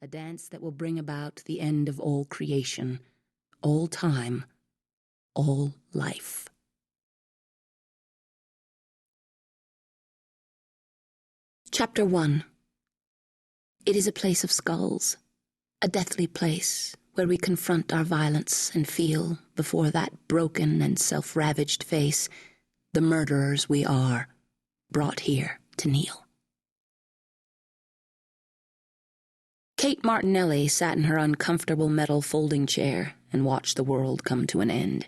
a dance that will bring about the end of all creation, all time, all life. Chapter 1. It is a place of skulls, a deathly place where we confront our violence and feel, before that broken and self-ravaged face, the murderers we are, brought here to kneel. Kate Martinelli sat in her uncomfortable metal folding chair and watched the world come to an end.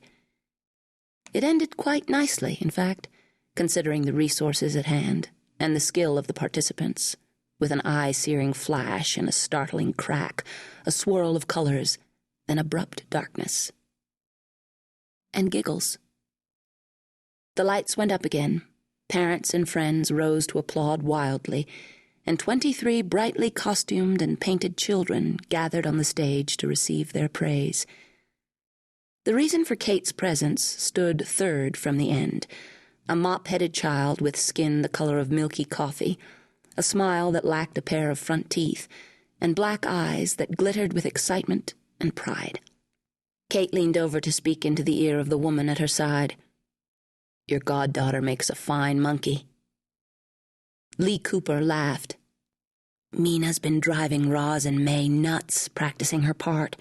It ended quite nicely, in fact, considering the resources at hand and the skill of the participants, with an eye-searing flash and a startling crack, a swirl of colors, then abrupt darkness. And giggles. The lights went up again. Parents and friends rose to applaud wildly, and 23 brightly costumed and painted children gathered on the stage to receive their praise. The reason for Kate's presence stood third from the end, a mop-headed child with skin the color of milky coffee, a smile that lacked a pair of front teeth, and black eyes that glittered with excitement and pride. Kate leaned over to speak into the ear of the woman at her side. "Your goddaughter makes a fine monkey." Lee Cooper laughed. "Mina's been driving Roz and May nuts practicing her part.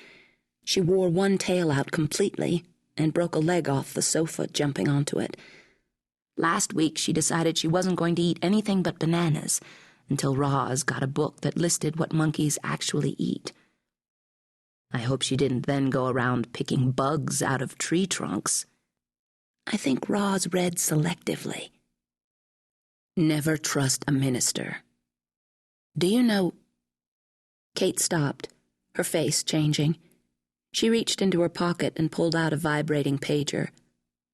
She wore one tail out completely and broke a leg off the sofa jumping onto it. Last week she decided she wasn't going to eat anything but bananas until Roz got a book that listed what monkeys actually eat. I hope she didn't then go around picking bugs out of tree trunks. I think Roz read selectively. Never trust a minister. Do you know—" Kate stopped, her face changing. She reached into her pocket and pulled out a vibrating pager,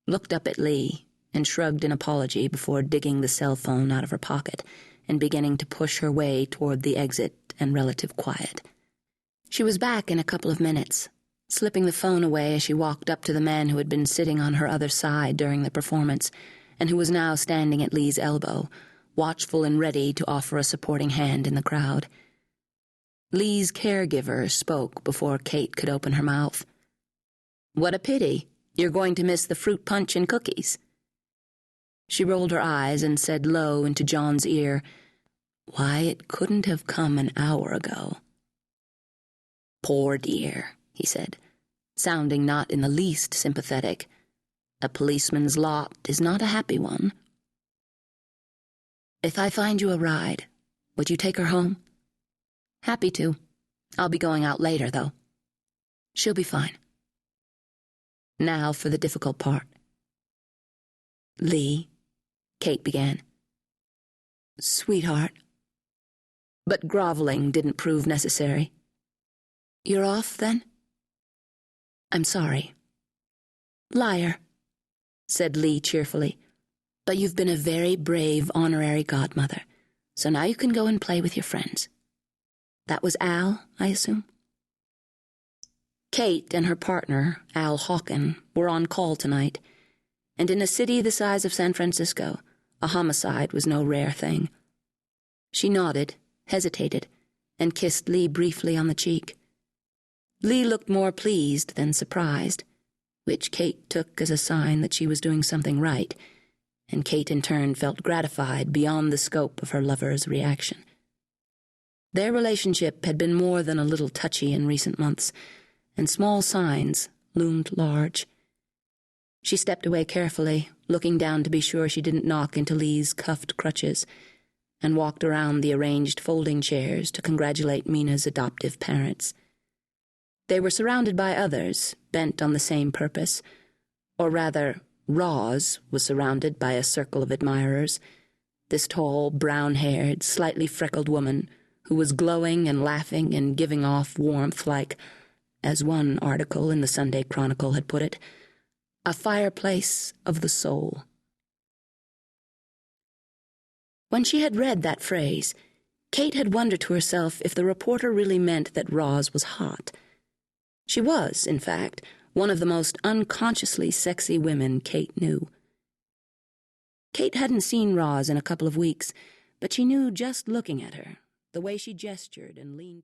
looked up at Lee, and shrugged an apology before digging the cell phone out of her pocket and beginning to push her way toward the exit and relative quiet. She was back in a couple of minutes, slipping the phone away as she walked up to the man who had been sitting on her other side during the performance and who was now standing at Lee's elbow, watchful and ready to offer a supporting hand in the crowd. Lee's caregiver spoke before Kate could open her mouth. "What a pity. You're going to miss the fruit punch and cookies." She rolled her eyes and said low into John's ear, "Why, it couldn't have come an hour ago." "Poor dear," he said, sounding not in the least sympathetic. "A policeman's lot is not a happy one." "If I find you a ride, would you take her home?" "Happy to. I'll be going out later, though." "She'll be fine." Now for the difficult part. "Lee," Kate began. "Sweetheart." But groveling didn't prove necessary. "You're off, then?" "I'm sorry." "Liar," said Lee cheerfully. "But you've been a very brave honorary godmother, so now you can go and play with your friends. That was Al, I assume?" Kate and her partner, Al Hawken, were on call tonight, and in a city the size of San Francisco, a homicide was no rare thing. She nodded, hesitated, and kissed Lee briefly on the cheek. Lee looked more pleased than surprised, which Kate took as a sign that she was doing something right, and Kate in turn felt gratified beyond the scope of her lover's reaction. Their relationship had been more than a little touchy in recent months, and small signs loomed large. She stepped away carefully, looking down to be sure she didn't knock into Lee's cuffed crutches, and walked around the arranged folding chairs to congratulate Mina's adoptive parents. They were surrounded by others, bent on the same purpose, or rather, Roz was surrounded by a circle of admirers, this tall, brown-haired, slightly freckled woman who was glowing and laughing and giving off warmth like, as one article in the Sunday Chronicle had put it, a fireplace of the soul. When she had read that phrase, Kate had wondered to herself if the reporter really meant that Roz was hot. She was, in fact, one of the most unconsciously sexy women Kate knew. Kate hadn't seen Roz in a couple of weeks, but she knew just looking at her, the way she gestured and leaned